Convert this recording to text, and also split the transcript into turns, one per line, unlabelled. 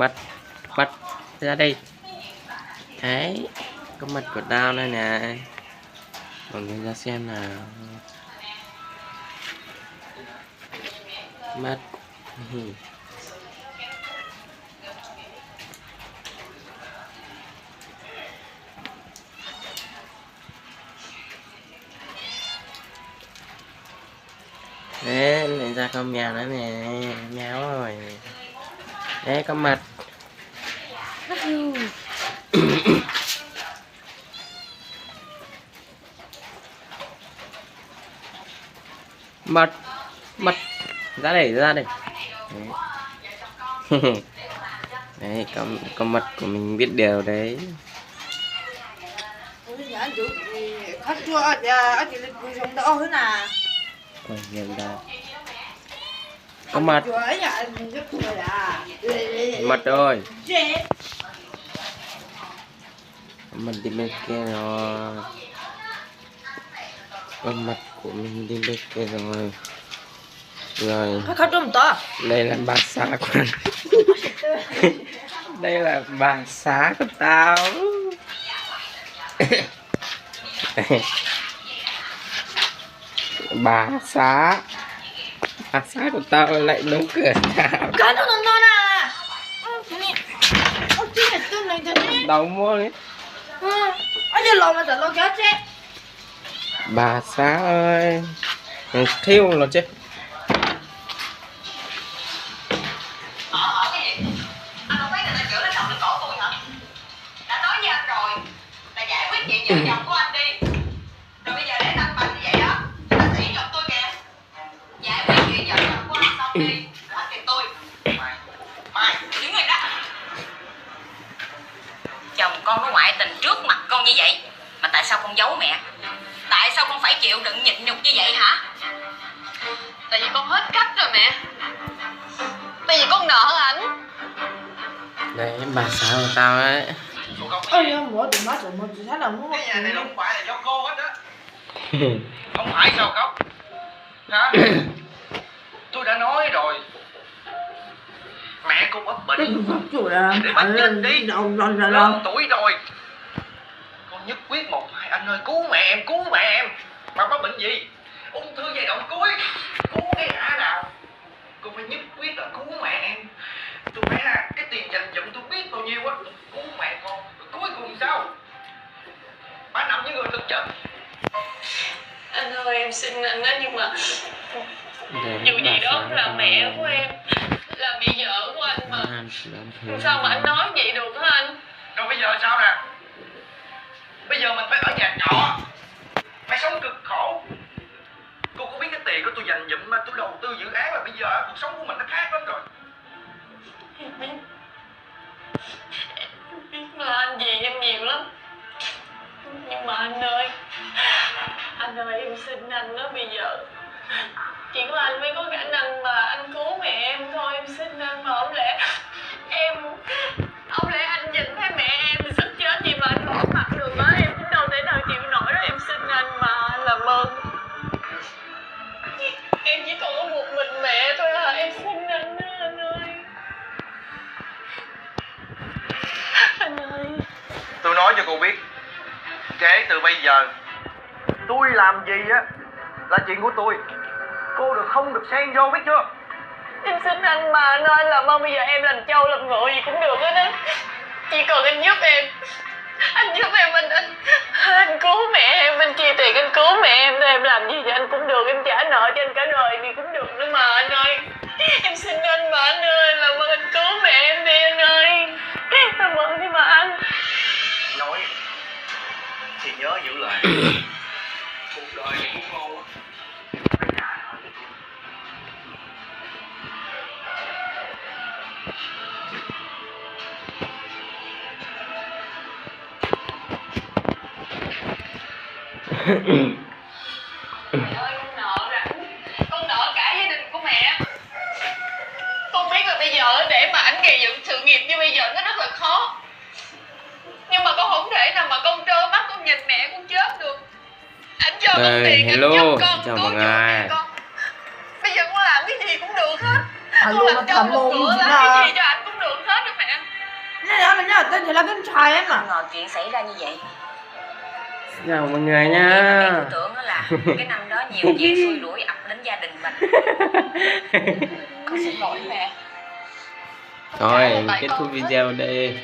Mật, mật ra đây. Đấy, có mật của tao đây nè. Mọi người ra xem nào. Mật. Đấy, lại ra con mèo nữa nè, méo rồi. Đấy, con mật. Mật, mật, ra đây, ra đây. Đấy, đấy con mật của mình biết điều đấy.
Khách chưa ở chị lịch vui sống đỡ thế nào.
Ôi, nhìn ra. Con mật. Mật ơi. Mật đi bên kia rồi. Con mật của mình đi bên kia rồi. Rồi.
Khách trông to.
Đây là bà xã của đây là bà xã của tao. bà xã của tao lại đóng cửa nào.
Cái nó non à.
Đóng mua đấy.
Ở đây lò mà tao lo chết chứ.
Bà xã ơi, thiêu rồi chứ.
Vợ chồng của anh đi. Rồi bây giờ để tanh bành như vậy đó, anh chỉ chồng tôi kìa. Giải quyết chuyện vợ chồng của anh xong đi, anh tìm tôi. Mai, đứng yên đó. Chồng con có ngoại tình trước mặt con như vậy, mà tại sao con giấu mẹ? Tại sao con phải chịu đựng nhịn nhục như vậy hả? Tại vì con hết cách rồi mẹ. Tại vì con nợ anh.
Đấy, bà xã của tao đấy.
Ôi mỗi tụi nó tụi mình thấy là muốn
cái nhà này không phải là do cô hết á. Không phải sao khóc hả? Tôi đã nói rồi, mẹ cô bất bệnh để bánh chết đi, lớn tuổi rồi. Con nhất quyết một hai anh ơi, cứu mẹ em, cứu mẹ em. Mà có bệnh gì? Ung thư giai đoạn cuối, cứu cái ngã nào? Cô phải nhất quyết là cứu mẹ em. Tôi phải cái tiền dành dụm tôi biết bao nhiêu á, cứu mẹ con. Cuối cùng sao? Bà nằm như người thực chất.
Anh ơi, em xin anh đó, nhưng mà
Đấy,
dù gì đó cũng là mẹ của em, là bị vợ của anh mà. Sao mà anh nói vậy được hả anh?
Rồi bây giờ sao nè? Bây giờ mình phải ở nhà trọ, phải sống cực khổ. Cô có biết cái tiền của tôi dành dụm mà tôi đầu tư dự án là bây giờ cuộc sống của mình nó khác lắm rồi.
Em biết là anh vì em nhiều lắm. Nhưng mà anh ơi em xin anh đó, bây giờ chỉ có anh mới có khả năng mà anh cứu mẹ em thôi. Em xin anh, mà không lẽ anh nhìn thấy mẹ em thì sắp chết gì mà anh bỏ mặt được á. Em cũng đâu thể nào chịu nổi đó. Em xin anh mà, làm ơn. Em chỉ còn có một mình mẹ thôi à. Em xin anh đó, anh ơi. Anh ơi,
Tôi nói cho cô biết, kể từ bây giờ tôi làm gì á là chuyện của tôi. Cô không được xen vô, biết chưa?
em xin anh mà anh ơi, làm ơn. Bây giờ em làm trâu làm ngựa gì cũng được hết á. Chỉ cần anh giúp em. Anh giúp em, anh cứu mẹ em, anh chia tiền anh cứu mẹ em thôi. Em làm gì thì anh cũng được. Em trả nợ cho anh cả đời thì cũng được nữa mà anh ơi. Em xin anh mà anh ơi, làm ơn anh cứu mẹ em đi anh ơi. Làm ơn đi mà anh.
Nói thì nhớ giữ lại. Cuộc đời này của cô á, phải trả nợ cho tôi.
Mẹ ơi, con nợ rảnh. Con nợ cả gia đình của mẹ. Con biết là bây giờ để mà ảnh gây dựng sự nghiệp như bây giờ nó rất là khó. Nhưng mà con không thể nào mà con trơ mắt con nhìn mẹ con chết được. Ảnh cho con tiền, ảnh giúp con cứu chữa mẹ con. Bây giờ con làm cái gì cũng được hết. Con làm trâu làm ngựa, làm cái gì cho ảnh cũng được hết đó mẹ.
à, tên chỉ là con trai em
Không
à.
ngờ chuyện xảy ra như vậy.
Chào mọi người
Mẹ
nha.
cứ tưởng đó là cái năm đó nhiều chuyện xui rủi ập đến gia đình mình. Con xin lỗi mẹ.
Rồi kết thúc video đây.